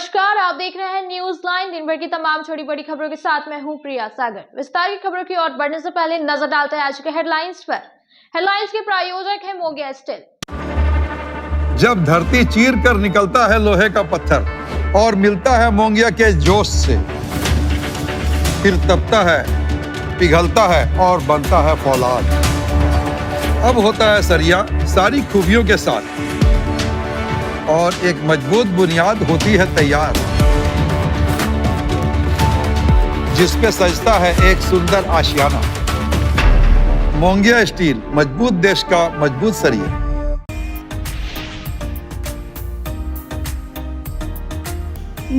नमस्कार, आप देख रहे हैं न्यूज लाइन। दिन भर की तमाम छोटी बड़ी खबरों के साथ मैं हूं प्रिया सागर। विस्तार की खबरों की ओर बढ़ने से पहले नजर डालते हैं आज के हेडलाइंस पर। हेडलाइंस के प्रायोजक है मोंगिया स्टील। जब धरती चीर कर निकलता है लोहे का पत्थर और मिलता है मोंगिया के जोश से, फिर तपता है, पिघलता है और बनता है फौलाद। अब होता है सरिया सारी खूबियों के साथ और एक मजबूत बुनियाद होती है तैयार, जिस पे सजता है एक सुंदर आशियाना। मोंगिया स्टील, मजबूत देश का मजबूत सरिया।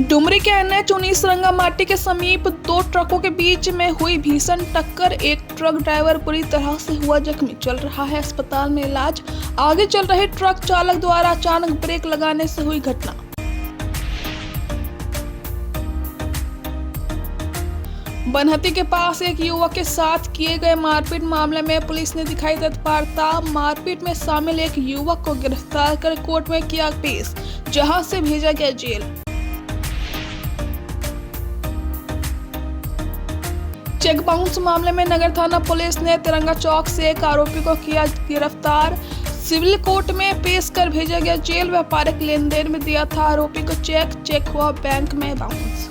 डुमरी के NH 19 रंगामाटी के समीप दो ट्रकों के बीच में हुई भीषण टक्कर। एक ट्रक ड्राइवर बुरी तरह से हुआ जख्मी, चल रहा है अस्पताल में इलाज। आगे चल रहे ट्रक चालक द्वारा अचानक ब्रेक लगाने से हुई घटना। बनहती के पास एक युवक के साथ किए गए मारपीट मामले में पुलिस ने दिखाई तत्परता। मारपीट में शामिल एक युवक को गिरफ्तार कर कोर्ट में किया पेश, जहां से भेजा गया जेल। चेक बाउंस मामले में नगर थाना पुलिस ने तिरंगा चौक से एक आरोपी को किया गिरफ्तार। सिविल कोर्ट में पेश कर भेजा गया जेल। व्यापारिक लेन देन में दिया था आरोपी को चेक हुआ बैंक में बाउंस।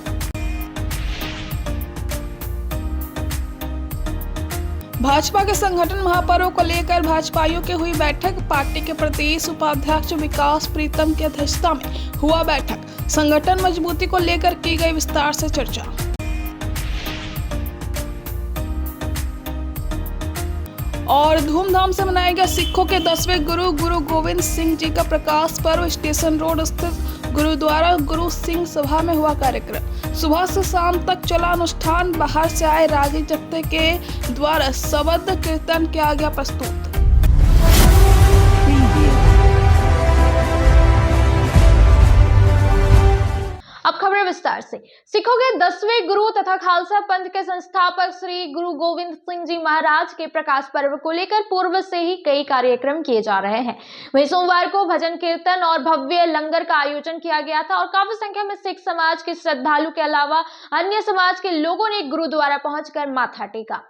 भाजपा के संगठन महापर्व को लेकर भाजपाइयों की हुई बैठक। पार्टी के प्रदेश उपाध्यक्ष विकास प्रीतम की अध्यक्षता में हुआ बैठक। संगठन मजबूती को लेकर की गई विस्तार से चर्चा। और धूमधाम से मनाया गया सिखों के 10वें गुरु गोविंद सिंह जी का प्रकाश पर्व। स्टेशन रोड स्थित गुरुद्वारा गुरु सिंह सभा में हुआ कार्यक्रम। सुबह से शाम तक चला अनुष्ठान। बाहर से आए रागी जत्थे के द्वारा शबद कीर्तन किया गया प्रस्तुत। अब खबरें विस्तार से। सिखों के 10वें गुरु तथा खालसा पंथ के संस्थापक श्री गुरु गोविंद सिंह जी महाराज के प्रकाश पर्व को लेकर पूर्व से ही कई कार्यक्रम किए जा रहे हैं। वहीं सोमवार को भजन कीर्तन और भव्य लंगर का आयोजन किया गया था और काफी संख्या में सिख समाज के श्रद्धालु के अलावा अन्य समाज के लोगों ने गुरुद्वारा पहुंचकर माथा टेका।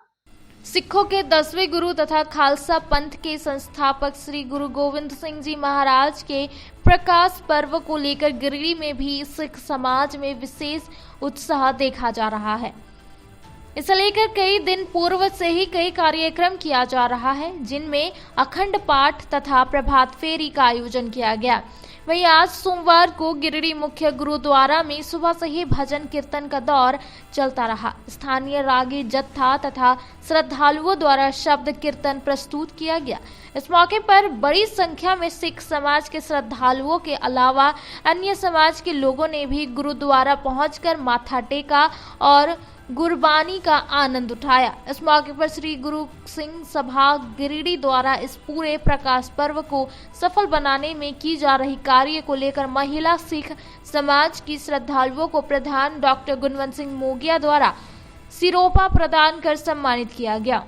सिखों के 10वें गुरु तथा खालसा पंथ के संस्थापक श्री गुरु गोविंद सिंह जी महाराज के प्रकाश पर्व को लेकर गिरिडीह में भी सिख समाज में विशेष उत्साह देखा जा रहा है। इसे लेकर कई दिन पूर्व से ही कई कार्यक्रम किया जा रहा है, जिनमें अखंड पाठ तथा प्रभात फेरी का आयोजन किया गया। वहीं आज सोमवार को गिरिडीह मुख्य गुरुद्वारा में सुबह से ही भजन कीर्तन का दौर चलता रहा। स्थानीय रागी जत्था तथा श्रद्धालुओं द्वारा शब्द कीर्तन प्रस्तुत किया गया। इस मौके पर बड़ी संख्या में सिख समाज के श्रद्धालुओं के अलावा अन्य समाज के लोगों ने भी गुरुद्वारा पहुंचकर माथा टेका और गुरबानी का आनंद उठाया। इस मौके पर श्री गुरु सिंह सभा गिरिडीह द्वारा इस पूरे प्रकाश पर्व को सफल बनाने में की जा रही कार्य को लेकर महिला सिख समाज की श्रद्धालुओं को प्रधान डॉक्टर गुणवंत सिंह मोगिया द्वारा सिरोपा प्रदान कर सम्मानित किया गया।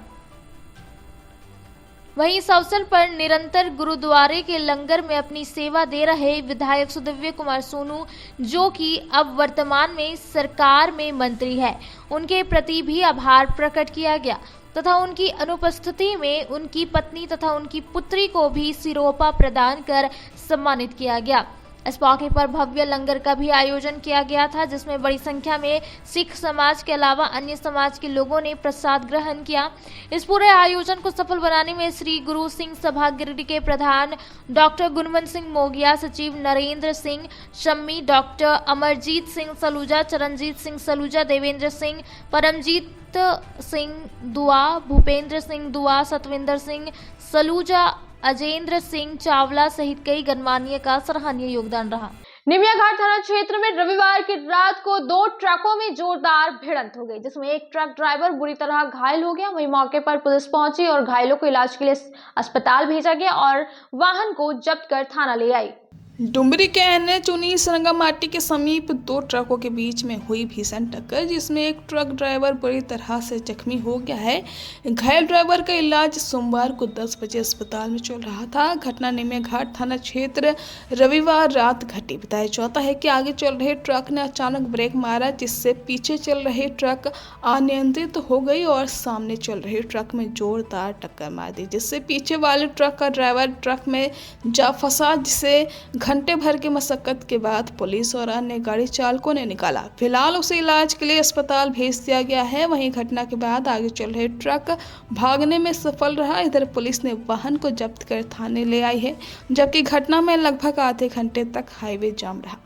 वहीं इस अवसर पर निरंतर गुरुद्वारे के लंगर में अपनी सेवा दे रहे विधायक सुदिव्य कुमार सोनू, जो कि अब वर्तमान में सरकार में मंत्री है, उनके प्रति भी आभार प्रकट किया गया तथा उनकी अनुपस्थिति में उनकी पत्नी तथा उनकी पुत्री को भी सिरोपा प्रदान कर सम्मानित किया गया। इस मौके पर भव्य लंगर का भी आयोजन किया गया था, जिसमें बड़ी संख्या में सिख समाज के अलावा अन्य समाज के लोगों ने प्रसाद ग्रहण किया। इस पूरे आयोजन को सफल बनाने में श्री गुरु सिंह सभा गिरिडीह के प्रधान डॉक्टर गुणवंत सिंह मोगिया, सचिव नरेंद्र सिंह शम्मी, डॉक्टर अमरजीत सिंह सलूजा, चरणजीत सिंह सलूजा, देवेंद्र सिंह, परमजीत सिंह दुआ, भूपेंद्र सिंह दुआ, सतविंदर सिंह सलूजा, अजेंद्र सिंह चावला सहित कई गणमान्य का सराहनीय योगदान रहा। निमिया घाट थाना क्षेत्र में रविवार की रात को दो ट्रकों में जोरदार भिड़ंत हो गई, जिसमें एक ट्रक ड्राइवर बुरी तरह घायल हो गया। वहीं मौके पर पुलिस पहुंची और घायलों को इलाज के लिए अस्पताल भेजा गया और वाहन को जब्त कर थाना ले आई। डुमरी के NH 19 रंगामाटी के समीप दो ट्रकों के बीच में हुई भीषण टक्कर, जिसमें एक ट्रक ड्राइवर बुरी तरह से जख्मी हो गया है। घायल ड्राइवर का इलाज सोमवार को 10 बजे अस्पताल में चल रहा था। घटना निमियाघाट थाना क्षेत्र रविवार रात घटी। बताया जाता है कि आगे चल रहे ट्रक ने अचानक ब्रेक मारा, जिससे पीछे चल रहे ट्रक अनियंत्रित हो गई और सामने चल रहे ट्रक में जोरदार टक्कर मार दी, जिससे पीछे वाले ट्रक का ड्राइवर ट्रक में जा फंसा, जिसे घंटे भर की मशक्कत के बाद पुलिस और अन्य गाड़ी चालकों ने निकाला। फिलहाल उसे इलाज के लिए अस्पताल भेज दिया गया है। वहीं घटना के बाद आगे चल रहे ट्रक भागने में सफल रहा। इधर पुलिस ने वाहन को जब्त कर थाने ले आई है, जबकि घटना में लगभग आधे घंटे तक हाईवे जाम रहा।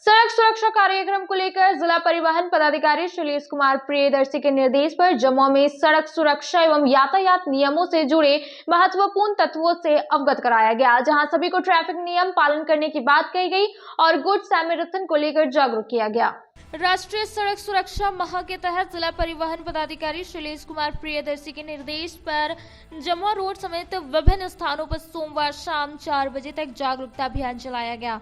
सड़क सुरक्षा कार्यक्रम को लेकर जिला परिवहन पदाधिकारी शैलेश कुमार प्रियदर्शी के निर्देश पर जम्मू में सड़क सुरक्षा एवं यातायात नियमों से जुड़े महत्वपूर्ण तत्वों से अवगत कराया गया, जहां सभी को ट्रैफिक नियम पालन करने की बात कही गई और गुड सैमरिटन को लेकर जागरूक किया गया। राष्ट्रीय सड़क सुरक्षा माह के तहत जिला परिवहन पदाधिकारी शैलेश कुमार प्रियदर्शी के निर्देश पर जमुआ रोड समेत विभिन्न स्थानों पर सोमवार शाम 4 बजे तक जागरूकता अभियान चलाया गया।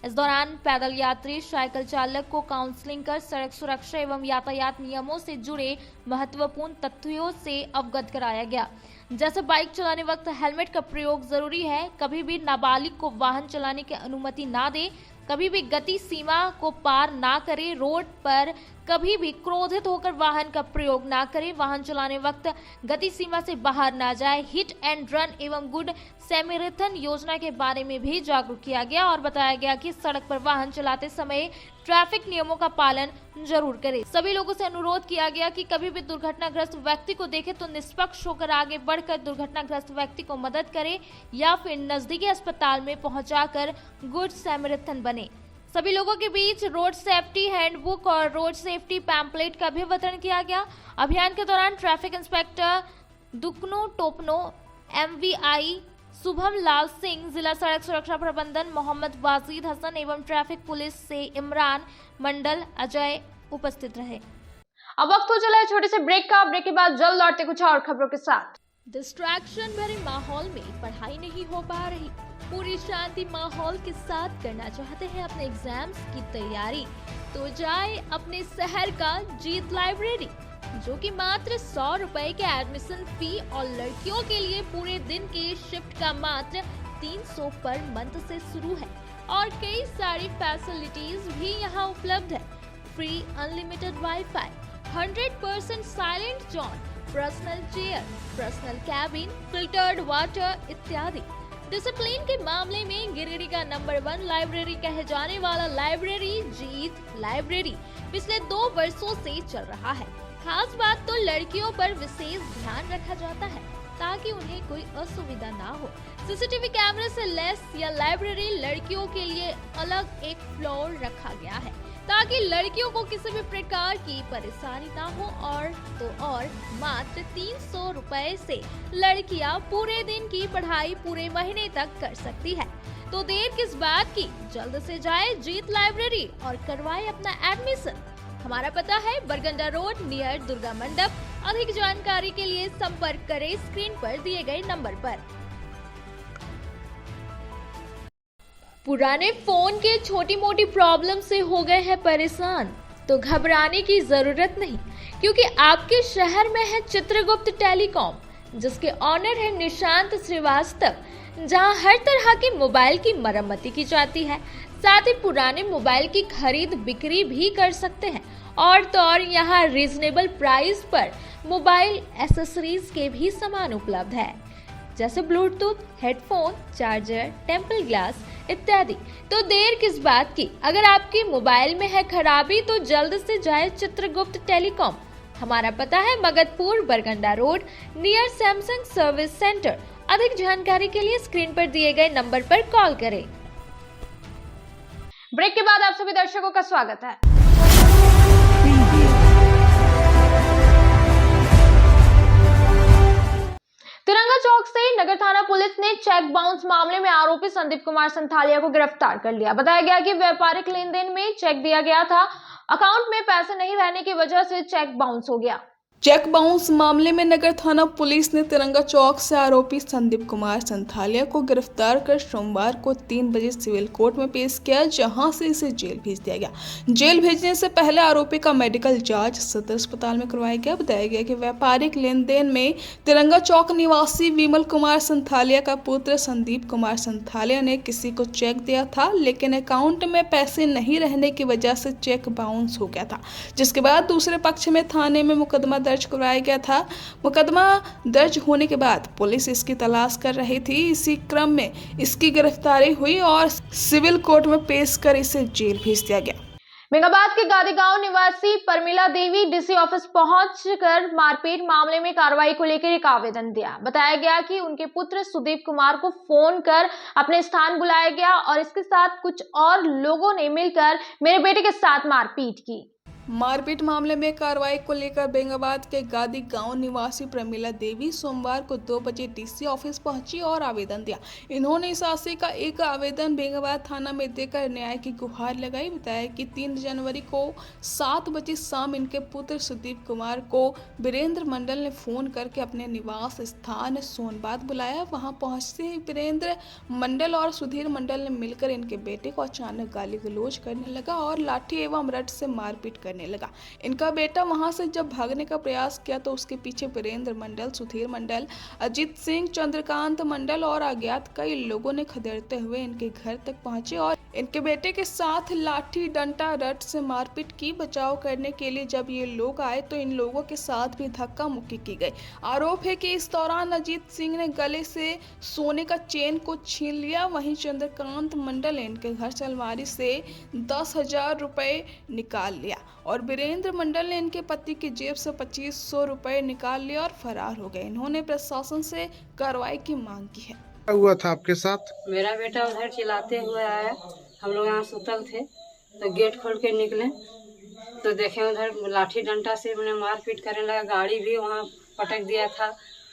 इस दौरान पैदल यात्री, साइकिल चालक को काउंसलिंग कर सड़क सुरक्षा एवं यातायात नियमों से जुड़े महत्वपूर्ण तथ्यों से अवगत कराया गया। जैसे बाइक चलाने वक्त हेलमेट का प्रयोग जरूरी है, कभी भी नाबालिग को वाहन चलाने की अनुमति ना दे, कभी भी गति सीमा को पार ना करे, रोड पर कभी भी क्रोधित होकर वाहन का प्रयोग ना करें, वाहन चलाने वक्त गति सीमा से बाहर ना जाए, हिट एंड रन एवं गुड सैमरिटन योजना के बारे में भी जागरूक किया गया और बताया गया कि सड़क पर वाहन चलाते समय ट्रैफिक नियमों का पालन जरूर करें। सभी लोगों से अनुरोध किया गया कि कभी भी दुर्घटनाग्रस्त व्यक्ति को देखे तो निष्पक्ष होकर आगे बढ़कर दुर्घटनाग्रस्त व्यक्ति को मदद करें या फिर नजदीकी अस्पताल में पहुंचाकर गुड सैमरिटन बने। सभी लोगों के बीच रोड सेफ्टी हैंडबुक और रोड सेफ्टी पैम्पलेट का भी वितरण किया गया। अभियान के दौरान traffic inspector Dukno Topno, MVI Shubham Lal Singh, जिला सड़क सुरक्षा प्रबंधन मोहम्मद वाजिद हसन एवं ट्रैफिक पुलिस से इमरान मंडल अजय उपस्थित रहे। अब वक्त हो चला है छोटे से ब्रेक का। ब्रेक के बाद जल्द लौटते कुछ और खबरों के साथ। डिस्ट्रैक्शन भरे माहौल में पढ़ाई नहीं हो पा रही, पूरी शांति माहौल के साथ करना चाहते हैं अपने एग्जाम्स की तैयारी, तो जाए अपने शहर का जीत लाइब्रेरी, जो कि मात्र 100 रुपए के एडमिशन फी और लड़कियों के लिए पूरे दिन के शिफ्ट का मात्र 300 पर मंथ से शुरू है और कई सारी फैसिलिटीज भी यहाँ उपलब्ध है। Free unlimited wifi, 100% silent zone, personal chair, personal cabin, filtered water इत्यादि। डिसिप्लिन के मामले में गिरिडीह का नंबर 1 लाइब्रेरी कहे जाने वाला लाइब्रेरी जीत लाइब्रेरी पिछले 2 वर्षों से चल रहा है। खास बात तो लड़कियों पर विशेष ध्यान रखा जाता है ताकि उन्हें कोई असुविधा ना हो। सीसीटीवी कैमरे से लैस यह लाइब्रेरी लड़कियों के लिए अलग एक फ्लोर रखा गया है ताकि लड़कियों को किसी भी प्रकार की परेशानी ना हो और मात्र 300 रुपए से लड़कियां पूरे दिन की पढ़ाई पूरे महीने तक कर सकती है। तो देर किस बात की, जल्द से जाए जीत लाइब्रेरी और करवाए अपना एडमिशन। हमारा पता है बरगंडा रोड नियर दुर्गा मंडप। अधिक जानकारी के लिए संपर्क करें स्क्रीन पर दिए गए नंबर पर। पुराने फोन के छोटी मोटी प्रॉब्लम से हो गए हैं परेशान, तो घबराने की जरूरत नहीं, क्योंकि आपके शहर में है चित्रगुप्त टेलीकॉम, जिसके ऑनर है निशांत श्रीवास्तव, जहां हर तरह के मोबाइल की मरम्मती की जाती है। साथ ही पुराने मोबाइल की खरीद बिक्री भी कर सकते हैं और तो और यहाँ रीजनेबल प्राइस पर मोबाइल एसेसरीज के भी सामान उपलब्ध है, जैसे Bluetooth, headphone, charger, temple glass इत्यादि। तो देर किस बात की, अगर आपके मोबाइल में है खराबी तो जल्द से जाए चित्रगुप्त टेलीकॉम। हमारा पता है Magadhpur Barganda road near Samsung service centre. अधिक जानकारी के लिए स्क्रीन पर दिए गए नंबर पर कॉल करें। ब्रेक के बाद आप सभी दर्शकों का स्वागत है। तिरंगा चौक से नगर थाना पुलिस ने चेक बाउंस मामले में आरोपी संदीप कुमार संथालिया को गिरफ्तार कर लिया। बताया गया कि व्यापारिक लेन देन में चेक दिया गया था, अकाउंट में पैसे नहीं रहने की वजह से चेक बाउंस हो गया। चेक बाउंस मामले में नगर थाना पुलिस ने तिरंगा चौक से आरोपी संदीप कुमार संथालिया को गिरफ्तार कर सोमवार को 3 बजे सिविल कोर्ट में पेश किया, जहां से इसे जेल भेज दिया गया। जेल भेजने से पहले आरोपी का मेडिकल जांच सदर अस्पताल में करवाया गया। बताया गया कि व्यापारिक लेन देन में तिरंगा चौक निवासी विमल कुमार संथालिया का पुत्र संदीप कुमार संथालिया ने किसी को चेक दिया था, लेकिन अकाउंट में पैसे नहीं रहने की वजह से चेक बाउंस हो गया था, जिसके बाद दूसरे पक्ष में थाने में मुकदमा दर्ज करवाया गया था। मुकदमा दर्ज होने के बाद पुलिस इसकी तलाश कर रही थी। इसी क्रम में इसकी गिरफ्तारी हुई और सिविल कोर्ट में पेश कर इसे जेल भेज दिया गया। मेघाबाद के गादी गांव निवासी परमिला देवी डीसी ऑफिस पहुंचकर मारपीट मामले में कार्रवाई को लेकर एक आवेदन दिया। बताया गया कि उनके पुत्र सुदीप कुमार को फोन कर अपने स्थान बुलाया गया और इसके साथ कुछ और लोगों ने मिलकर मेरे बेटे के साथ मारपीट की। मारपीट मामले में कार्रवाई को लेकर बेंगाबाद के गादी गांव निवासी प्रमिला देवी सोमवार को 2 बजे डीसी ऑफिस पहुंची और आवेदन दिया। इन्होंने इस आशय का एक आवेदन बेंगाबाद थाना में देकर न्याय की गुहार लगाई। बताया कि 3 जनवरी को 7 बजे शाम इनके पुत्र सुदीप कुमार को वीरेंद्र मंडल ने फोन करके अपने निवास स्थान सोनबाद बुलाया। वहां पहुंचते ही वीरेंद्र मंडल और सुधीर मंडल ने मिलकर इनके बेटे को अचानक गाली गलौज करने लगा और लाठी एवं रड से मारपीट करने लगा। इनका बेटा वहां से जब भागने का प्रयास किया तो उसके पीछे वीरेंद्र मंडल, सुधीर मंडल, अजीत सिंह, चंद्रकांत मंडल और अज्ञात कई लोगों ने खदेड़ते हुए इनके घर तक पहुंचे और इनके बेटे के साथ लाठी डंडा रड से मारपीट की। बचाव करने के लिए जब ये लोग आए तो इन लोगों के साथ भी धक्का मुक्की की गई। आरोप है कि इस दौरान अजीत सिंह ने गले से सोने का चेन को छीन लिया। वहीं चंद्रकांत मंडल ने इनके घर से अलमारी से 10,000 रुपए निकाल लिया और वीरेंद्र मंडल ने इनके पति की जेब से 2500 रुपए निकाल लिया और फरार हो गए। इन्होंने प्रशासन से कार्रवाई की मांग की है। क्या हुआ था आपके साथ? मेरा बेटा उधर चिल्लाते हुए आया, हम लोग यहाँ सुतल थे तो गेट खोल के निकले तो देखे उधर लाठी डंडा से मैंने मारपीट करने लगा। गाड़ी भी वहाँ पटक दिया था।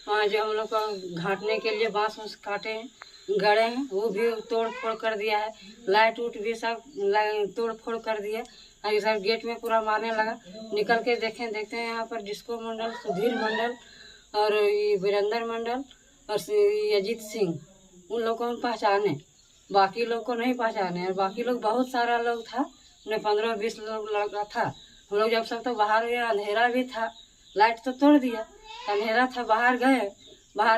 वहाँ जो हम लोग को घाटने के लिए बांस उस काटे हैं, गड़े हैं, वो भी तोड़ फोड़ कर दिया है। लाइट उट भी सब तोड़ फोड़ कर दिया। सर गेट में पूरा मारने लगा। निकल के देखते हैं यहाँ पर डिस्को मंडल, सुधीर मंडल और वीरेंद्र मंडल और अजीत सिंह, उन लोगों को हम पहचाने, बाकी लोग को नहीं पहचाने। और बाकी लोग बहुत सारा लोग था, उन्हें 15-20 लोग लगा था। हम लोग जब सब तो बाहर गए, अंधेरा भी था, लाइट तो तोड़ दिया, अंधेरा था, बाहर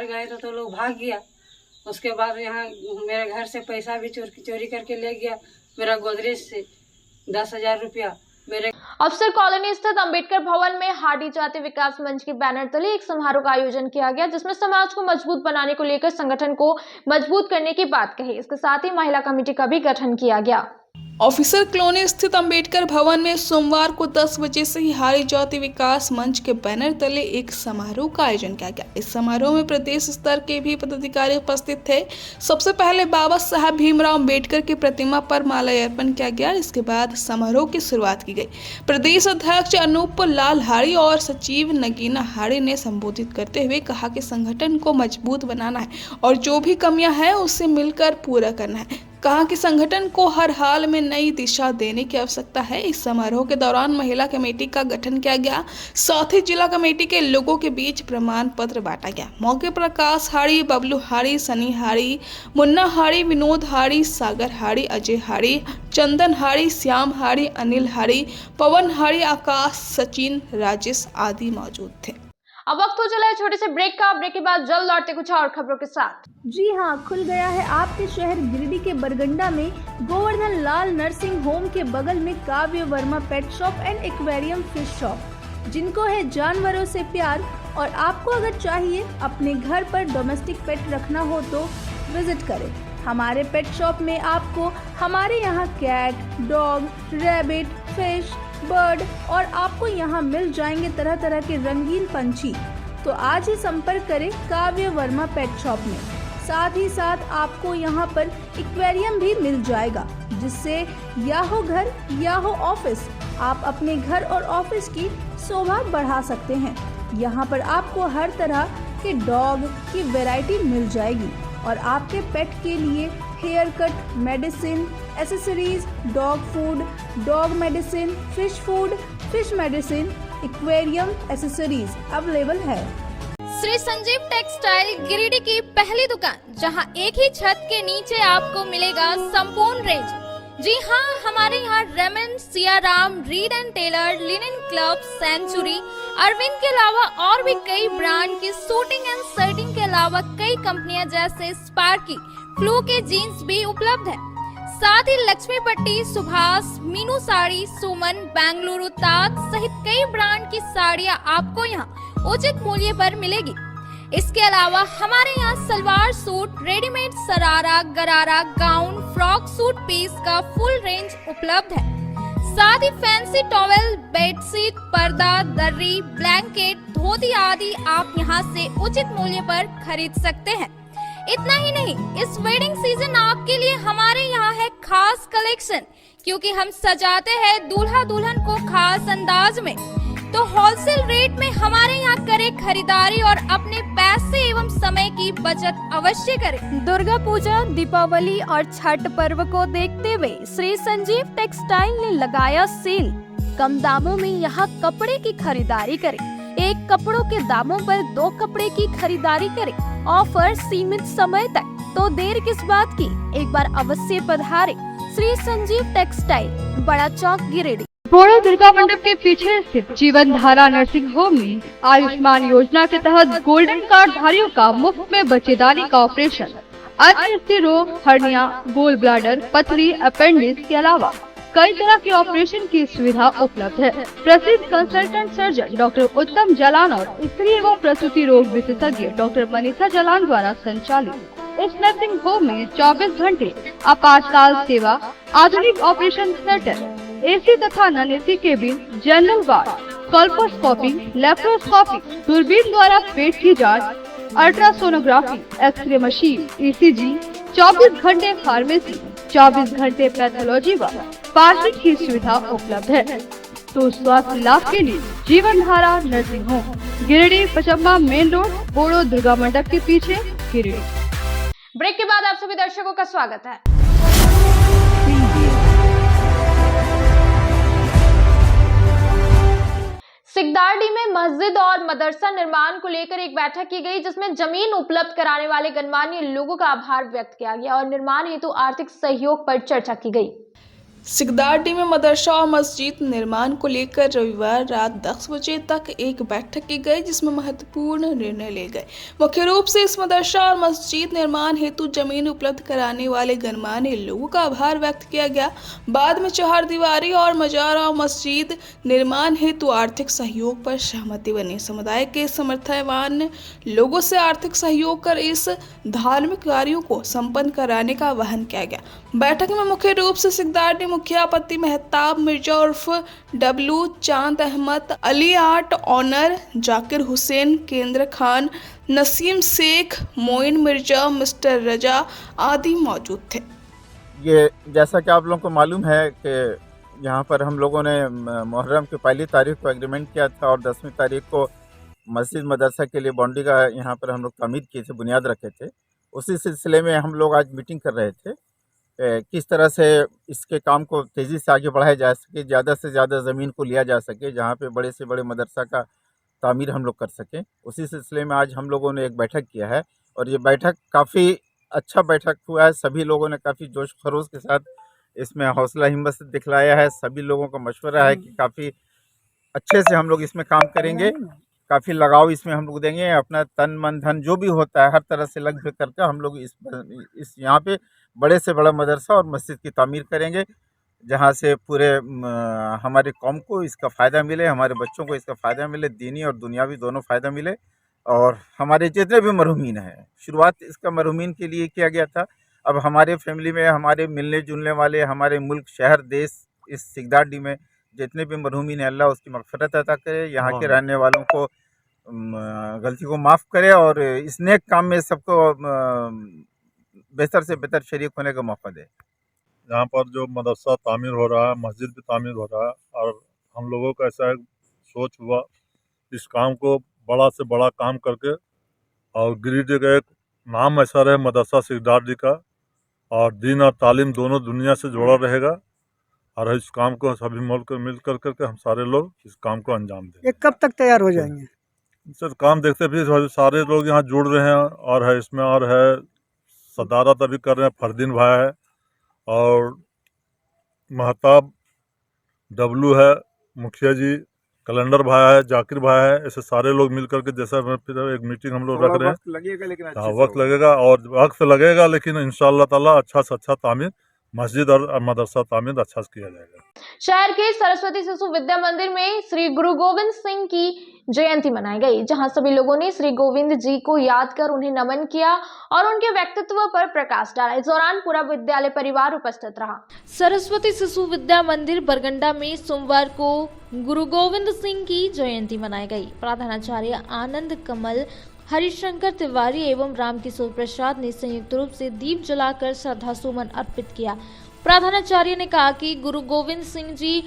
गए तो लोग भाग गया। उसके बाद यहाँ मेरे घर से पैसा भी चोरी करके ले गया, मेरा गोदरेज से 10,000 रुपया। मेरे अफसर कॉलोनी स्थित अंबेडकर भवन में हाडी जाति विकास मंच के बैनर तले एक समारोह का आयोजन किया गया, जिसमें समाज को मजबूत बनाने को लेकर संगठन को मजबूत करने की बात कही। इसके साथ ही महिला कमेटी का भी गठन किया गया। ऑफिसर कॉलोनी स्थित अंबेडकर भवन में सोमवार को 10 बजे से ही हाड़ी जाति विकास मंच के बैनर तले एक समारोह का आयोजन किया गया। इस समारोह में प्रदेश स्तर के भी पदाधिकारी उपस्थित थे। सबसे पहले बाबा साहब भीमराव अंबेडकर की प्रतिमा पर माल्यार्पण किया गया। इसके बाद समारोह की शुरुआत की गई। प्रदेश अध्यक्ष अनूप लाल हाड़ी और सचिव नगीना हाड़ी ने संबोधित करते हुए कहा कि संगठन को मजबूत बनाना है और जो भी कमियां हैं उसे मिलकर पूरा करना है। कहा कि संगठन को हर हाल में नई दिशा देने की आवश्यकता है। इस समारोह के दौरान महिला कमेटी का गठन किया गया, साथ ही जिला कमेटी के लोगों के बीच प्रमाण पत्र बांटा गया। मौके पर आकाश हाड़ी, बबलू हाड़ी, सनी हाड़ी, मुन्ना हाड़ी, विनोद हाड़ी, सागर हाड़ी, अजय हाड़ी, चंदन हाड़ी, श्याम हाड़ी, अनिल हाड़ी, पवन हाड़ी, आकाश, सचिन, राजेश आदि मौजूद थे। अब वक्त हो चला है छोटे से ब्रेक का। ब्रेक के बाद जल्द लौटते कुछ और खबरों के साथ। जी हां, खुल गया है आपके शहर गिरिडीह के बरगंडा में गोवर्धन लाल नर्सिंग होम के बगल में काव्य Verma pet shop and aquarium fish shop. जिनको है जानवरों से प्यार और आपको अगर चाहिए अपने घर पर डोमेस्टिक पेट रखना हो तो विजिट करें। हमारे पेट शॉप में आपको हमारे यहाँ cat, dog, rabbit, fish, bird और आपको यहाँ मिल जाएंगे तरह तरह के रंगीन पंछी। तो आज ही संपर्क करें काव्य वर्मा पेट शॉप में। साथ ही साथ आपको यहाँ पर एक्वेरियम भी मिल जाएगा, जिससे या हो घर या हो ऑफिस, आप अपने घर और ऑफिस की शोभा बढ़ा सकते हैं। यहाँ पर आपको हर तरह के डॉग की वैरायटी मिल जाएगी और आपके पेट के लिए hair cut, medicine, accessories, dog food, dog medicine, fish food, fish medicine, aquarium accessories available है। श्री संजीव टेक्सटाइल गिरिडीह की पहली दुकान, जहां एक ही छत के नीचे आपको मिलेगा संपूर्ण रेंज। जी हाँ, हमारे यहाँ Raymond, Siyaram, Reid and Taylor, Linen Club, Century, Arvind के अलावा और भी कई ब्रांड की सूटिंग एंड शर्टिंग के अलावा कई कंपनियां जैसे स्पार्की, फ्लू के जीन्स भी उपलब्ध है। साथ ही लक्ष्मी पट्टी, सुभाष, मीनू साड़ी, सुमन, बेंगलुरु ताज सहित कई ब्रांड की साड़ियां आपको यहाँ उचित मूल्य पर मिलेगी। इसके अलावा हमारे यहाँ सलवार सूट, रेडीमेड सरारा, गरारा, गाउन, फ्रॉक सूट पीस का फुल रेंज उपलब्ध है। साथ ही फैंसी टॉवेल, बेडशीट, पर्दा, दर्री, ब्लैंकेट, धोती आदि आप यहाँ से उचित मूल्य पर खरीद सकते हैं। इतना ही नहीं, इस वेडिंग सीजन आपके लिए हमारे यहाँ है खास कलेक्शन, क्योंकि हम सजाते हैं दूल्हा दुल्हन को खास अंदाज में। तो होलसेल रेट में हमारे यहाँ करें खरीदारी और अपने पैसे एवं समय की बचत अवश्य करें। दुर्गा पूजा, दीपावली और छठ पर्व को देखते हुए श्री संजीव टेक्सटाइल ने लगाया सेल। कम दामों में यहाँ कपड़े की खरीदारी करें। एक कपड़ों के दामों पर 2 कपड़े की खरीदारी करें। ऑफर सीमित समय तक, तो देर किस बात की, एक बार अवश्य पधारें। श्री संजीव टेक्सटाइल, बड़ा चौक, गिरिडीह। बोड़ो दुर्गा मंडप के पीछे स्थित जीवन धारा नर्सिंग होम में आयुष्मान योजना के तहत गोल्डन कार्ड धारियों का मुफ्त में बच्चेदानी का ऑपरेशन, अन्य रोग, हर्निया, गोल ब्लैडर, पथरी, अपेंडिक्स के अलावा कई तरह के ऑपरेशन की सुविधा उपलब्ध है। प्रसिद्ध कंसल्टेंट सर्जन डॉक्टर उत्तम जलान और स्त्री एवं प्रसूति रोग विशेषज्ञ डॉक्टर मनीषा जलान द्वारा संचालित इस नर्सिंग होम में 24 घंटे आपातकाल सेवा, आधुनिक ऑपरेशन थिएटर, एसी तथा non AC cabin, general ward, colposcopy, laparoscopy, दूरबीन द्वारा पेट की जांच, अल्ट्रासोनोग्राफी, एक्सरे मशीन, ईसीजी, 24 घंटे फार्मेसी, 24 घंटे पैथोलॉजी व पार्किंग की सुविधा उपलब्ध है। तो स्वास्थ्य लाभ के लिए Jeevan Dhara nursing home, Giridih, Pachamba main road, Bodo Durga Mandap के पीछे, गिरिडीह। ब्रेक के बाद आप सभी दर्शकों का स्वागत है। सिकदारडीह में मस्जिद और मदरसा निर्माण को लेकर एक बैठक की गई, जिसमें जमीन उपलब्ध कराने वाले गणमान्य लोगों का आभार व्यक्त किया गया और निर्माण हेतु आर्थिक सहयोग पर चर्चा की गई। सिकदारडीह में मदरसा और मस्जिद निर्माण को लेकर रविवार रात 10 बजे तक एक बैठक की गई, जिसमें महत्वपूर्ण निर्णय लिए गए। मुख्य रूप से इस मदरसा और मस्जिद निर्माण हेतु जमीन उपलब्ध कराने वाले गणमान्य लोगों का आभार व्यक्त किया गया। बाद में चहारदीवारी और मजार और मस्जिद निर्माण हेतु आर्थिक सहयोग पर सहमति बनी। समुदाय के समर्थवान लोगों से आर्थिक सहयोग कर इस धार्मिक कार्यों को संपन्न कराने का आह्वान किया गया। बैठक में मुख्य रूप से सिकदारडीह मुखिया पति मेहताब मिर्जा उर्फ डब्लू, चांद अहमद, अली आर्ट ऑनर, जाकिर हुसैन, केंद्र खान, नसीम शेख, मोइन मिर्जा, मिस्टर रजा आदि मौजूद थे। ये जैसा कि आप लोगों को मालूम है कि यहाँ पर हम लोगों ने मुहर्रम की पहली तारीख को एग्रीमेंट किया था और 10वीं तारीख को मस्जिद मदरसा के लिए बाउंड्री का यहाँ पर हम लोग तामीर किए थे, बुनियाद रखे थे। उसी सिलसिले में हम लोग आज मीटिंग कर रहे थे किस तरह से इसके काम को तेज़ी से आगे बढ़ाया जा सके, ज़्यादा से ज़्यादा ज़मीन को लिया जा सके जहाँ पे बड़े से बड़े मदरसा का तामीर हम लोग कर सकें। उसी सिलसिले में आज हम लोगों ने एक बैठक किया है और ये बैठक काफ़ी अच्छा बैठक हुआ है। सभी लोगों ने काफ़ी जोश खरोश के साथ इसमें हौसला हिम्मत से दिखलाया है। सभी लोगों का मशवरा है कि काफ़ी अच्छे से हम लोग इसमें काम करेंगे, काफ़ी लगाव इसमें हम लोग देंगे। अपना तन मन धन जो भी होता है हर तरह से लग भग करके हम लोग इस यहाँ पे बड़े से बड़ा मदरसा और मस्जिद की तामीर करेंगे, जहाँ से पूरे हमारे कौम को इसका फ़ायदा मिले, हमारे बच्चों को इसका फ़ायदा मिले, दीनी और दुनियावी दोनों फ़ायदा मिले। और हमारे जितने भी मरहूमीन हैं, शुरुआत इसका मरहूमीन के लिए किया गया था। अब हमारे फैमिली में हमारे मिलने जुलने वाले, हमारे मुल्क, शहर, देश, इस सिकदारडीह में जितने भी मरहूमीन हैं, अल्लाह उसकी मग़फ़िरत अता करे, यहाँ के रहने वालों को गलती को माफ़ करे और इस नेक काम में सबको बेहतर से बेहतर शरीक होने का मौका दे। यहाँ पर जो मदरसा तामीर हो रहा है, मस्जिद भी तामीर हो रहा है और हम लोगों का ऐसा एक सोच हुआ इस काम को बड़ा से बड़ा काम करके और गिरिडीह का एक नाम ऐसा रहे मदरसा सिकदारडीह का, और दीन और तालीम दोनों दुनिया से जुड़ा रहेगा और इस काम को सभी मिल करके हम सारे लोग इस काम को अंजाम दें। ये कब तक तैयार हो जाएंगे? सर काम देखते भी सारे लोग यहाँ जुड़ रहे हैं और है इसमें और है सदारत अभी कर रहे हैं फरदीन भाई है और महताब डब्लू है, मुखिया जी, कैलेंडर भाई है, जाकिर भाई है, ऐसे सारे लोग मिल करके जैसा फिर एक मीटिंग हम लोग रख रहे हैं। लगेगा लेकिन हाँ वक्त लगेगा और वक्त लगेगा लेकिन इंशाअल्लाह ताला अच्छा से अच्छा तामीर मस्जिद और मदरसा तामीर अच्छा से किया जाएगा। शहर के सरस्वती शिशु विद्या मंदिर में श्री गुरु गोविंद सिंह की जयंती मनाई गई, जहां सभी लोगों ने श्री गोविंद जी को याद कर उन्हें नमन किया और उनके व्यक्तित्व पर प्रकाश डाला। इस दौरान पूरा विद्यालय परिवार उपस्थित रहा। सरस्वती शिशु विद्या मंदिर बरगंडा में सोमवार को गुरु गोविंद सिंह की जयंती मनाई गई। प्रधानाचार्य आनंद कमल, हरिशंकर तिवारी एवं रामकिशोर प्रसाद ने संयुक्त रूप से दीप जलाकर श्रद्धा सुमन अर्पित किया। प्रधानाचार्य ने कहा कि गुरु गोविंद सिंह जी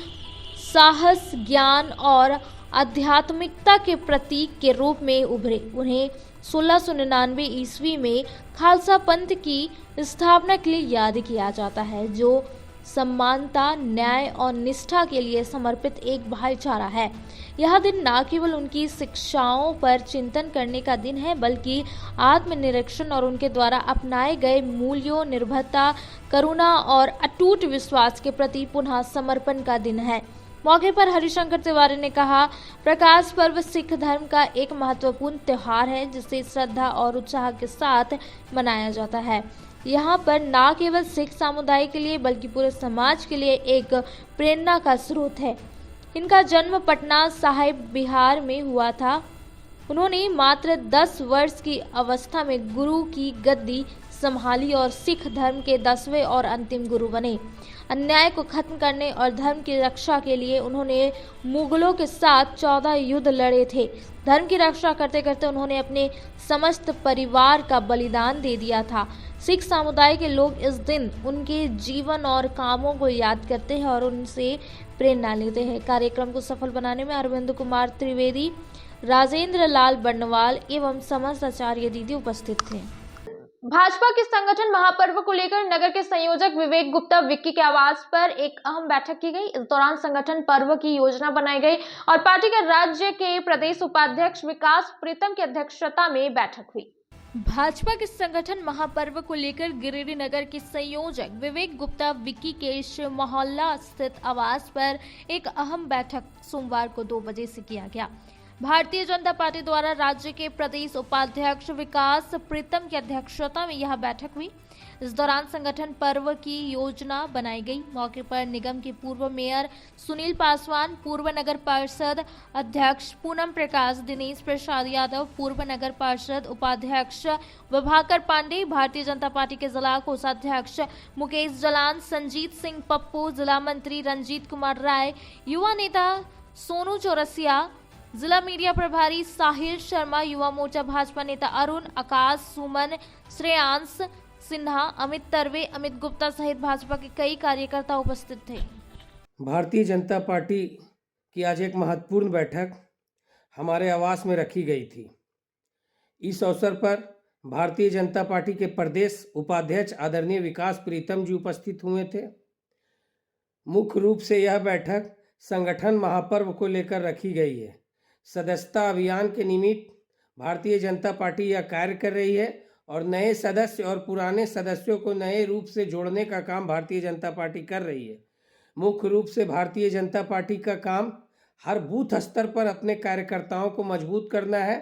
साहस, ज्ञान और आध्यात्मिकता के प्रतीक के रूप में उभरे। उन्हें 1699 ईस्वी में खालसा पंथ की स्थापना के लिए याद किया जाता है, जो समानता, न्याय और निष्ठा के लिए समर्पित एक भाईचारा है। यह दिन न केवल उनकी शिक्षाओं पर चिंतन करने का दिन है, बल्कि आत्मनिरीक्षण और उनके द्वारा अपनाए गए मूल्यों, निर्भरता, करुणा और अटूट विश्वास के प्रति पुनः समर्पण का दिन है। मौके पर हरिशंकर तिवारी ने कहा, प्रकाश पर्व सिख धर्म का एक महत्वपूर्ण त्योहार है जिसे श्रद्धा और उत्साह के साथ मनाया जाता है। यहाँ पर न केवल सिख समुदाय के लिए बल्कि पूरे समाज के लिए एक प्रेरणा का स्रोत है। इनका जन्म पटना साहिब बिहार में हुआ था। उन्होंने मात्र 10 वर्ष की अवस्था में गुरु की गद्दी संभाली और सिख धर्म के 10वें और अंतिम गुरु बने। अन्याय को खत्म करने और धर्म की रक्षा के लिए उन्होंने मुगलों के साथ 14 युद्ध लड़े थे। धर्म की रक्षा करते करते उन्होंने अपने समस्त परिवार का बलिदान दे दिया था। सिख समुदाय के लोग इस दिन उनके जीवन और कामों को याद करते हैं और उनसे प्रेरणा लेते हैं। कार्यक्रम को सफल बनाने में अरविंद कुमार त्रिवेदी, राजेंद्र लाल बर्नवाल एवं समस्त आचार्य दीदी उपस्थित थे। भाजपा के संगठन महापर्व को लेकर नगर के संयोजक विवेक गुप्ता विक्की के आवास पर एक अहम बैठक की गई। इस दौरान संगठन पर्व की योजना बनाई गई और पार्टी के राज्य के प्रदेश उपाध्यक्ष विकास प्रीतम की अध्यक्षता में बैठक हुई। भाजपा के संगठन महापर्व को लेकर गिरिडीह नगर के संयोजक विवेक गुप्ता विक्की के शिव मोहल्ला स्थित आवास पर एक अहम बैठक सोमवार को 2 बजे से किया गया। भारतीय जनता पार्टी द्वारा राज्य के प्रदेश उपाध्यक्ष विकास प्रीतम की अध्यक्षता में यह बैठक हुई। इस दौरान संगठन पर्व की योजना बनाई गई। मौके पर निगम के पूर्व मेयर सुनील पासवान, पूर्व नगर पार्षद अध्यक्ष पूनम प्रकाश, दिनेश प्रसाद यादव, पूर्व नगर पार्षद उपाध्यक्ष विभाकर पांडे, भारतीय जनता पार्टी के जिला कोषाध्यक्ष मुकेश जलान, संजीत सिंह पप्पू, जिला मंत्री रंजीत कुमार राय, युवा नेता सोनू चौरसिया, जिला मीडिया प्रभारी साहिल शर्मा, युवा मोर्चा भाजपा नेता अरुण, आकाश, सुमन, श्रेयांश सिन्हा, अमित तरवे, अमित गुप्ता सहित भाजपा के कई कार्यकर्ता उपस्थित थे। भारतीय जनता पार्टी की आज एक महत्वपूर्ण बैठक हमारे आवास में रखी गई थी। इस अवसर पर भारतीय जनता पार्टी के प्रदेश उपाध्यक्ष आदरणीय विकास प्रीतम जी उपस्थित हुए थे। मुख्य रूप से यह बैठक संगठन महापर्व को लेकर रखी गई है। सदस्यता अभियान के निमित्त भारतीय जनता पार्टी यह कार्य कर रही है और नए सदस्य और पुराने सदस्यों को नए रूप से जोड़ने का काम भारतीय जनता पार्टी कर रही है। मुख्य रूप से भारतीय जनता पार्टी का काम हर बूथ स्तर पर अपने कार्यकर्ताओं को मजबूत करना है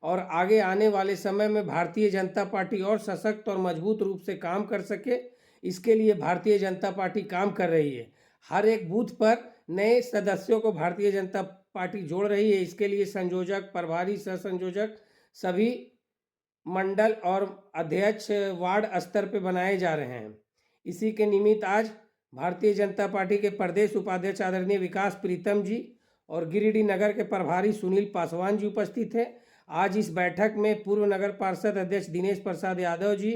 और आगे आने वाले समय में भारतीय जनता पार्टी और सशक्त और मजबूत रूप से काम कर सके, इसके लिए भारतीय जनता पार्टी काम कर रही है। हर एक बूथ पर नए सदस्यों को भारतीय जनता पार्टी जोड़ रही है। इसके लिए संयोजक, प्रभारी, सह संयोजक सभी मंडल और अध्यक्ष वार्ड स्तर पर बनाए जा रहे हैं। इसी के निमित्त आज भारतीय जनता पार्टी के प्रदेश उपाध्यक्ष आदरणीय विकास प्रीतम जी और गिरिडीह नगर के प्रभारी सुनील पासवान जी उपस्थित हैं। आज इस बैठक में पूर्व नगर पार्षद अध्यक्ष दिनेश प्रसाद यादव जी,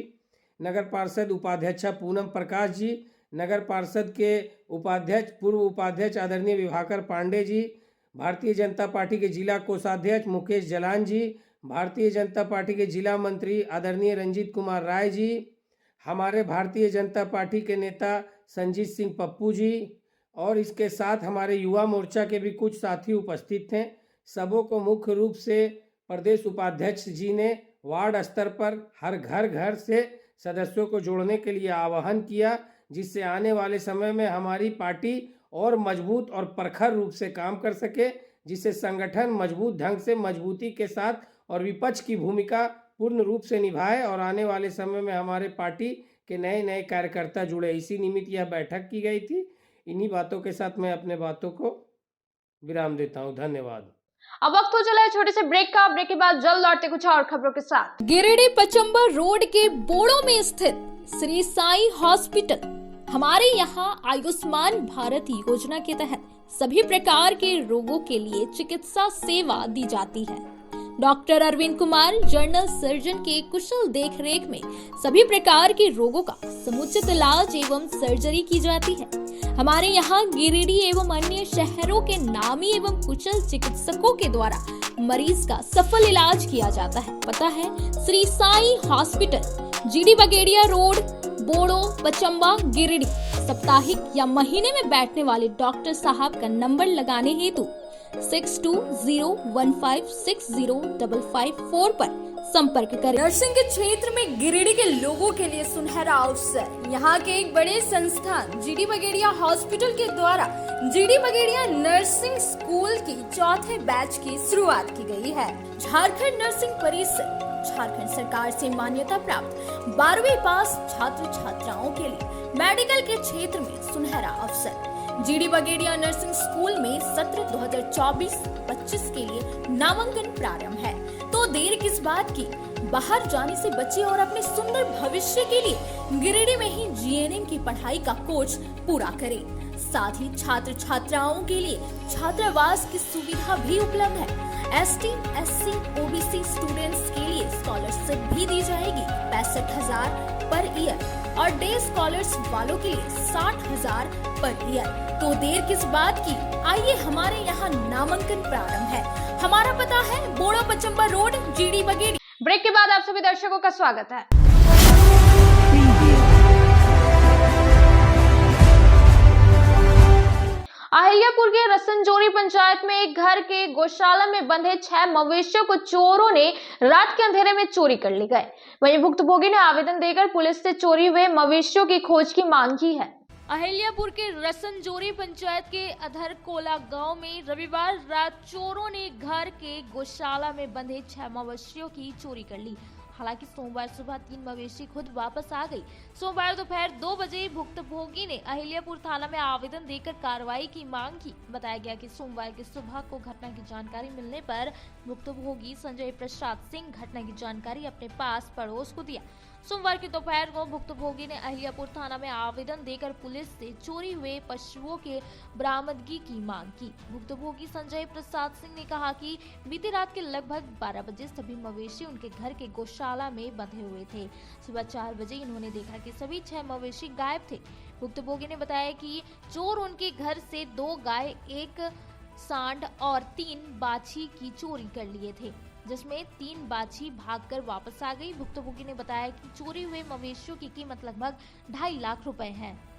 नगर पार्षद उपाध्यक्षा पूनम प्रकाश जी, नगर पार्षद के उपाध्यक्ष पूर्व उपाध्यक्ष आदरणीय विभाकर पांडे जी, भारतीय जनता पार्टी के जिला कोषाध्यक्ष मुकेश जलान जी, भारतीय जनता पार्टी के जिला मंत्री आदरणीय रंजीत कुमार राय जी, हमारे भारतीय जनता पार्टी के नेता संजीत सिंह पप्पू जी, और इसके साथ हमारे युवा मोर्चा के भी कुछ साथी उपस्थित थे। सबों को मुख्य रूप से प्रदेश उपाध्यक्ष जी ने वार्ड स्तर पर हर घर से सदस्यों को जोड़ने के लिए आह्वान किया, जिससे आने वाले समय में हमारी पार्टी और मजबूत और प्रखर रूप से काम कर सके, जिससे संगठन मजबूत ढंग से मजबूती के साथ और विपक्ष की भूमिका पूर्ण रूप से निभाए और आने वाले समय में हमारे पार्टी के नए नए कार्यकर्ता जुड़े। इसी निमित्त यह बैठक की गई थी। इन्हीं बातों के साथ मैं अपने बातों को विराम देता हूँ। धन्यवाद। अब वक्त हो चला है छोटे से ब्रेक का। ब्रेक के बाद जल्द लौटते कुछ और खबरों के साथ। गिरिडीह पचम्बा रोड के बोड़ो में स्थित श्री साई हॉस्पिटल। हमारे यहाँ आयुष्मान भारत योजना के तहत सभी प्रकार के रोगों के लिए चिकित्सा सेवा दी जाती है। Doctor Arvind Kumar general surgeon के कुशल देखरेख में सभी प्रकार के रोगों का समुचित इलाज एवं सर्जरी की जाती है। हमारे यहाँ गिरिडीह एवं अन्य शहरों के नामी एवं कुशल चिकित्सकों के द्वारा मरीज का सफल इलाज किया जाता है। पता है Shri Sai hospital, GD Bagedia road, Boro, Pachamba, Giridih. साप्ताहिक या महीने में बैठने वाले डॉक्टर साहब का नंबर लगाने हेतु 6201560554 पर संपर्क करें। नर्सिंग के क्षेत्र में गिरिडीह के लोगों के लिए सुनहरा अवसर। यहाँ के एक बड़े संस्थान जीडी बगेड़िया हॉस्पिटल के द्वारा जीडी बगेड़िया नर्सिंग स्कूल की 4थे बैच की शुरुआत की गई है। झारखंड नर्सिंग परिषद झारखंड सरकार से मान्यता प्राप्त 12वीं पास छात्र छात्राओं के लिए मेडिकल के क्षेत्र में सुनहरा अवसर। जीडी बगेड़िया नर्सिंग स्कूल में सत्र 2024-25 के लिए नामांकन प्रारंभ है, तो देर किस बात की। बाहर जाने से बचे और अपने सुंदर भविष्य के लिए गिरिडीह में ही जीएनएम की पढ़ाई का कोर्स पूरा करें। साथ ही छात्र छात्राओं के लिए छात्रावास की सुविधा भी उपलब्ध है। ST, SC, OBC स्टूडेंट्स के लिए स्कॉलरशिप भी दी जाएगी 65,000 पर ईयर और डे स्कॉलर्स वालों के लिए 60,000 पर ईयर। तो देर किस बात की, आइए हमारे यहाँ नामांकन प्रारंभ है। हमारा पता है बोड़ो पचम्बा रोड, जीडी बगेड़िया। ब्रेक के बाद आप सभी दर्शकों का स्वागत है। अहिल्यापुर के रसनजोरी पंचायत में एक घर के गौशाला में बंधे 6 मवेशियों को चोरों ने रात के अंधेरे में चोरी कर ले गए। वहीं भुक्तभोगी ने आवेदन देकर पुलिस से चोरी हुए मवेशियों की खोज की मांग की है। अहिल्यापुर के रसनजोरी पंचायत के अधरकोला गांव में रविवार रात चोरों ने घर के गौशाला में बंधे 6 मवेशियों की चोरी कर ली। हालांकि सोमवार सुबह 3 मवेशी खुद वापस आ गई। सोमवार दोपहर 2 बजे भुक्तभोगी ने अहिल्यापुर थाना में आवेदन देकर कार्रवाई की मांग की। बताया गया कि सोमवार की सुबह को घटना की जानकारी मिलने पर भुक्तभोगी संजय प्रसाद सिंह घटना की जानकारी अपने पास पड़ोस को दिया। सोमवार की दोपहर को भुक्तभोगी ने अहिल्यापुर थाना में आवेदन देकर पुलिस से चोरी हुए पशुओं के बरामदगी की मांग की। भुक्तभोगी संजय प्रसाद सिंह ने कहा कि बीती रात के लगभग 12 बजे सभी मवेशी उनके घर के गौशाला में बंधे हुए थे। सुबह 4 बजे इन्होंने देखा कि सभी 6 मवेशी गायब थे। भुक्तभोगी ने बताया कि चोर उनके घर से 2 गाय, 1 सांड और 3 बाछी की चोरी कर लिए थे, जिसमें 3 बाछी भागकर वापस आ गई। भुक्तभोगी ने बताया कि चोरी हुए मवेशियों की कीमत लगभग 2.5 लाख रुपए है।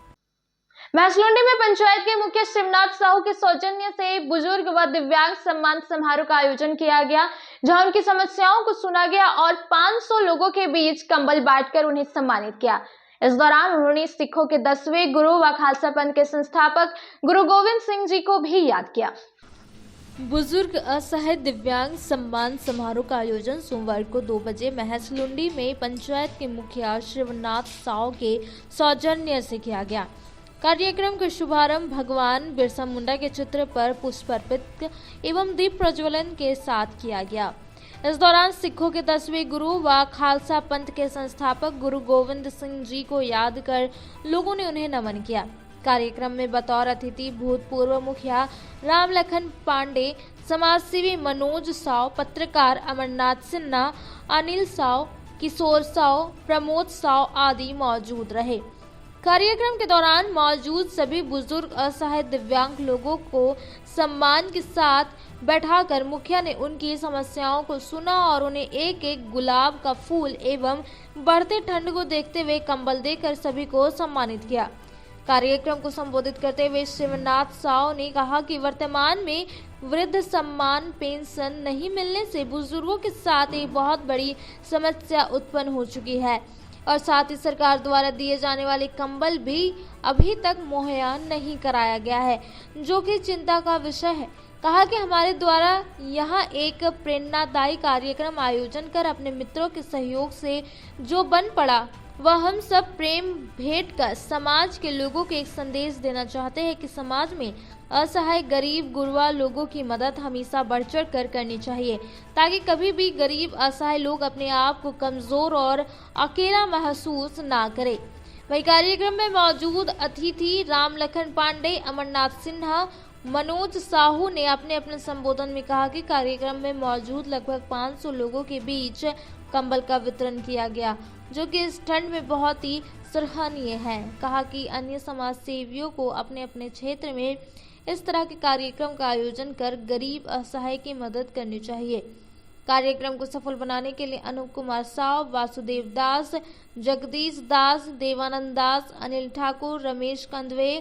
महसलुंडी में पंचायत के मुखिया शिवनाथ साहू के सौजन्य से बुजुर्ग व दिव्यांग सम्मान समारोह का आयोजन किया गया, जहां उनकी समस्याओं को सुना गया और 500 लोगों के बीच कंबल बांटकर उन्हें सम्मानित किया। इस दौरान उन्होंने सिखों के 10वें गुरु व खालसा पंथ के संस्थापक गुरु गोविंद सिंह जी को भी याद किया। बुजुर्ग असहाय दिव्यांग सम्मान समारोह का आयोजन सोमवार को 2 बजे महसलुंडी में पंचायत के मुखिया शिवनाथ साहू के सौजन्य से किया गया। कार्यक्रम का शुभारंभ भगवान बिरसा मुंडा के चित्र पर पुष्प अर्पित एवं दीप प्रज्वलन के साथ किया गया। इस दौरान सिखों के 10वें गुरु व खालसा पंथ के संस्थापक गुरु गोविंद सिंह जी को याद कर लोगों ने उन्हें नमन किया। कार्यक्रम में बतौर अतिथि भूतपूर्व मुखिया राम लखन पांडे, समाजसेवी मनोज साव, पत्रकार अमरनाथ सिन्हा, अनिल साव, किशोर साव, प्रमोद साव आदि मौजूद रहे। कार्यक्रम के दौरान मौजूद सभी बुजुर्ग असहाय दिव्यांग लोगों को सम्मान के साथ बैठाकर मुखिया ने उनकी समस्याओं को सुना और उन्हें एक एक गुलाब का फूल एवं बढ़ते ठंड को देखते हुए कंबल देकर सभी को सम्मानित किया। कार्यक्रम को संबोधित करते हुए शिवनाथ साव ने कहा कि वर्तमान में वृद्ध सम्मान पेंशन नहीं मिलने से बुजुर्गों के साथ एक बहुत बड़ी समस्या उत्पन्न हो चुकी है और साथ ही सरकार द्वारा दिए जाने वाले कंबल भी अभी तक मुहैया नहीं कराया गया है, जो कि चिंता का विषय है। कहा कि हमारे द्वारा यहाँ एक प्रेरणादायी कार्यक्रम आयोजन कर अपने मित्रों के सहयोग से जो बन पड़ा वह हम सब प्रेम भेंट कर समाज के लोगों को एक संदेश देना चाहते हैं कि समाज में असहाय गरीब गुरबा लोगों की मदद हमेशा बढ़ चढ़ कर करनी चाहिए, ताकि कभी भी गरीब असहाय लोग अपने आप को कमजोर और अकेला महसूस ना करें। वही कार्यक्रम में मौजूद अतिथि राम लखन पांडे, अमरनाथ सिन्हा, मनोज साहू ने अपने अपने संबोधन में कहा कि कार्यक्रम में मौजूद लगभग 500 लोगों के बीच कंबल का वितरण किया गया, जो कि इस ठंड में बहुत ही सराहनीय है। कहा कि अन्य समाज सेवियों को अपने अपने क्षेत्र में इस तरह के कार्यक्रम का आयोजन कर गरीब असहाय की मदद करनी चाहिए। कार्यक्रम को सफल बनाने के लिए अनूप कुमार साव, वासुदेव दास, जगदीश दास, देवानंद दास, अनिल ठाकुर, रमेश कंदवे,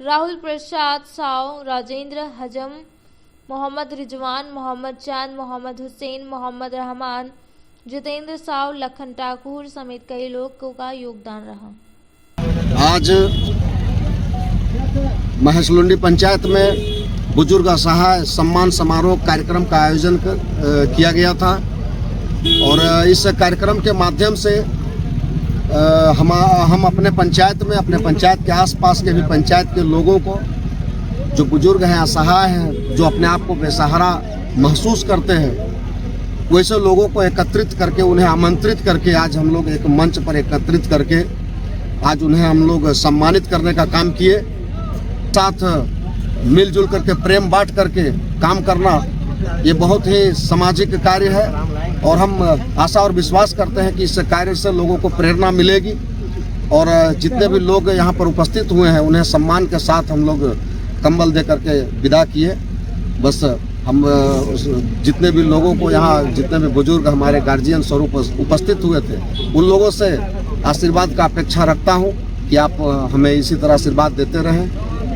राहुल प्रसाद साव, राजेंद्र हजम, मोहम्मद रिजवान, मोहम्मद चांद, मोहम्मद हुसैन, मोहम्मद रहमान, जितेंद्र साव, लखन ठाकुर समेत कई लोगों का योगदान रहा। आज महेशलुंडी पंचायत में बुजुर्ग असहाय सम्मान समारोह कार्यक्रम का आयोजन किया गया था और इस कार्यक्रम के माध्यम से हम अपने पंचायत में, अपने पंचायत के आसपास के भी पंचायत के लोगों को, जो बुजुर्ग हैं, असहाय हैं, जो अपने आप को बेसहारा महसूस करते हैं, वैसे लोगों को एकत्रित करके, उन्हें आमंत्रित करके आज हम लोग एक मंच पर एकत्रित करके आज उन्हें हम लोग सम्मानित करने का काम किए। साथ मिलजुल करके प्रेम बांट करके काम करना ये बहुत ही सामाजिक कार्य है और हम आशा और विश्वास करते हैं कि इस कार्य से लोगों को प्रेरणा मिलेगी और जितने भी लोग यहाँ पर उपस्थित हुए हैं उन्हें सम्मान के साथ हम लोग कंबल दे करके विदा किए। बस हम जितने भी लोगों को यहाँ, जितने भी बुजुर्ग हमारे गार्जियन स्वरूप उपस्थित हुए थे, उन लोगों से आशीर्वाद का अपेक्षा रखता हूँ कि आप हमें इसी तरह आशीर्वाद देते रहें,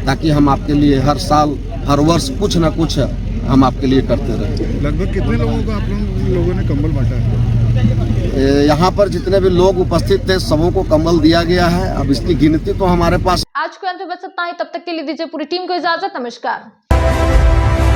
ताकि हम आपके लिए हर साल, हर वर्ष कुछ न कुछ हम आपके लिए करते रहें। लगभग कितने लोगों को आप लोगों ने कंबल बांटा है? यहाँ पर जितने भी लोग उपस्थित थे सबों को कंबल दिया गया है। अब इसकी गिनती तो हमारे पास। आज के अंत में बस इतना ही। तब तक के लिए दीजिए पूरी टीम को इजाजत। नमस्कार।